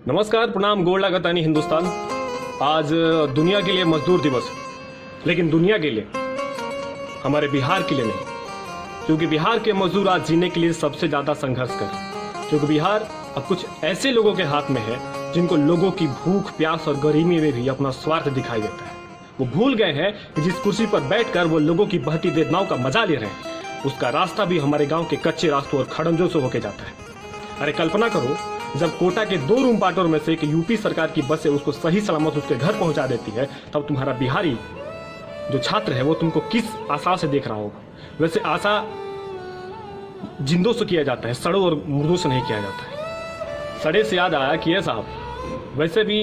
नमस्कार, प्रणाम, गोड़ लागतानी हिंदुस्तान। आज दुनिया के लिए मजदूर दिवस है, लेकिन दुनिया के लिए, हमारे बिहार के लिए नहीं। क्योंकि बिहार के मजदूर आज जीने के लिए सबसे ज़्यादा संघर्ष कर रहे हैं। क्योंकि बिहार अब कुछ ऐसे लोगों के हाथ में है जिनको लोगों की भूख प्यास और गरीबी में भी अपना स्वार्थ दिखाई देता है। वो भूल गए हैं कि जिस कुर्सी पर बैठकर वो लोगों की बहती वेदनाओं का मजा ले रहे हैं, उसका रास्ता भी हमारे गाँव के कच्चे रास्तों और खड़ंजों से होके जाता है। अरे कल्पना करो, जब कोटा के 2 रूम पार्टों में से एक यूपी सरकार की बस से उसको सही सलामत उसके घर पहुंचा देती है, तब तुम्हारा बिहारी जो छात्र है वो तुमको किस आशा से देख रहा होगा। वैसे आशा जिंदों से किया जाता है, सड़ों और मुर्दों से नहीं किया जाता है। सड़े से याद आया कि साहब, वैसे भी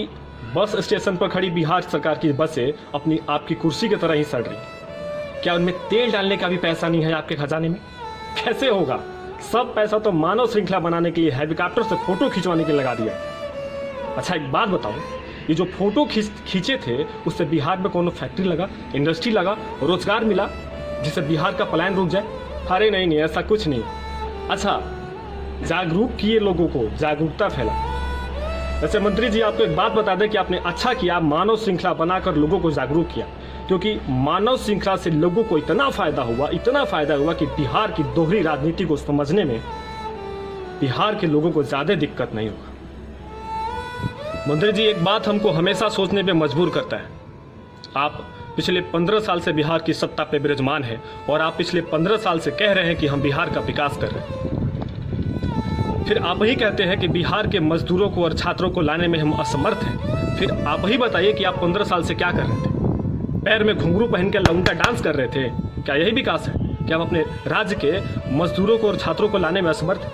बस स्टेशन पर खड़ी बिहार सरकार की बसें अपनी आपकी कुर्सी की तरह ही सड़ रही। क्या उनमें तेल डालने का भी पैसा नहीं है आपके खजाने में? कैसे होगा? सब पैसा तो मानव श्रृंखला बनाने के लिए हेलीकॉप्टर से फोटो खिंचवाने के लिए लगा दिया। अच्छा एक बात बताओ, ये जो फोटो खींचे थे उससे बिहार में कोनो फैक्ट्री लगा, इंडस्ट्री लगा, रोजगार मिला जिससे बिहार का पलायन रुक जाए? अरे नहीं, ऐसा कुछ नहीं। अच्छा, जागरूक किए लोगों को, जागरूकता फैला। वैसे मंत्री जी, आपको एक बात बता दें कि आपने अच्छा किया, मानव श्रृंखला बनाकर लोगों को जागरूक किया। क्योंकि मानव श्रृंखला से लोगों को इतना फायदा हुआ कि बिहार की दोहरी राजनीति को समझने में बिहार के लोगों को ज्यादा दिक्कत नहीं होगा। मंत्री जी, एक बात हमको हमेशा सोचने पे मजबूर करता है। आप पिछले 15 साल से बिहार की सत्ता पे विराजमान है और आप पिछले 15 साल से कह रहे हैं कि हम बिहार का विकास कर रहे हैं। फिर आप ही कहते हैं कि बिहार के मजदूरों को और छात्रों को लाने में हम असमर्थ हैं। फिर आप ही बताइए कि आप 15 साल से क्या कर रहे थे? पैर में घुंघरू पहन के लौंडा डांस कर रहे थे? क्या यही विकास है कि हम अपने राज्य के मजदूरों को और छात्रों को लाने में असमर्थ हैं?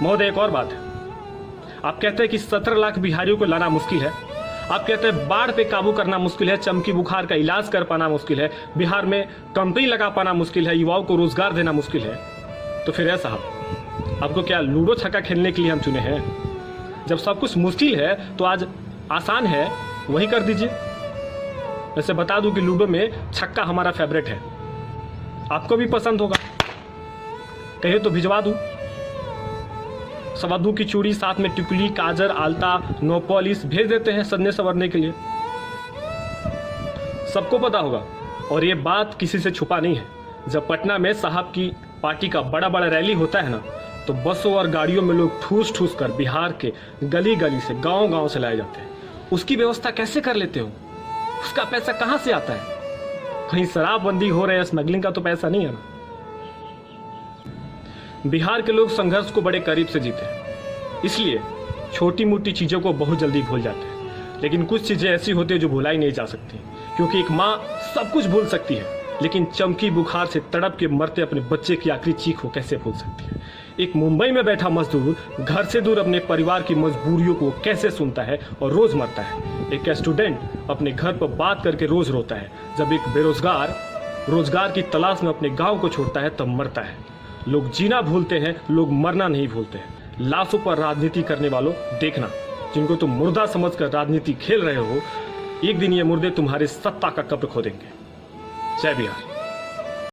महोदय, एक और बात है। आप कहते हैं कि 17 लाख बिहारियों को लाना मुश्किल है। आप कहते हैं बाढ़ पे काबू करना मुश्किल है, चमकी बुखार का इलाज कर पाना मुश्किल है, बिहार में कंपनी लगा पाना मुश्किल है, युवाओं को रोजगार देना मुश्किल है। तो फिर ऐसा आपको क्या लूडो छक्का खेलने के लिए हम चुने हैं? जब सब कुछ मुश्किल है तो आज आसान है, वही कर दीजिए। वैसे बता दूं कि लूडो में छक्का हमारा फेवरेट है, आपको भी पसंद होगा। कहिए तो भिजवा दूं। सवादू की चूड़ी, साथ में टिकुली, काजर, आलता, नो पॉलिश भेज देते हैं सजने संवरने के लिए। सबको पता होगा, और ये बात किसी से छुपा नहीं है। जब पटना में साहब की पार्टी का बड़ा बड़ा रैली होता है ना, तो बसों और गाड़ियों में लोग ठूस ठूस कर बिहार के गली गली से, गांव गांव से लाए जाते हैं। उसकी व्यवस्था कैसे कर लेते हो? उसका पैसा कहां से आता है? कहीं शराबबंदी हो रही है, स्मगलिंग का तो पैसा नहीं है ना। बिहार के लोग संघर्ष को बड़े करीब से जीते हैं, इसलिए छोटी मोटी चीजों को बहुत जल्दी भूल जाते हैं। लेकिन कुछ चीजें ऐसी होती है जो भुलाई नहीं जा सकती। क्योंकि एक माँ सब कुछ भूल सकती है, लेकिन चमकी बुखार से तड़प के मरते अपने बच्चे की आखिरी चीख को कैसे भूल सकती है? एक मुंबई में बैठा मजदूर घर से दूर अपने परिवार की मजबूरियों को कैसे सुनता है और रोज मरता है? एक स्टूडेंट अपने घर पर बात करके रोज रोता है। जब एक बेरोजगार रोजगार की तलाश में अपने गांव को छोड़ता है, तब मरता है। लोग जीना भूलते हैं, लोग मरना नहीं भूलते हैं। लाशों पर राजनीति करने वालों, देखना, जिनको तुम मुर्दा समझकर राजनीति खेल रहे हो, एक दिन ये मुर्दे तुम्हारी सत्ता का कब्र खोदेंगे। जय बिहार।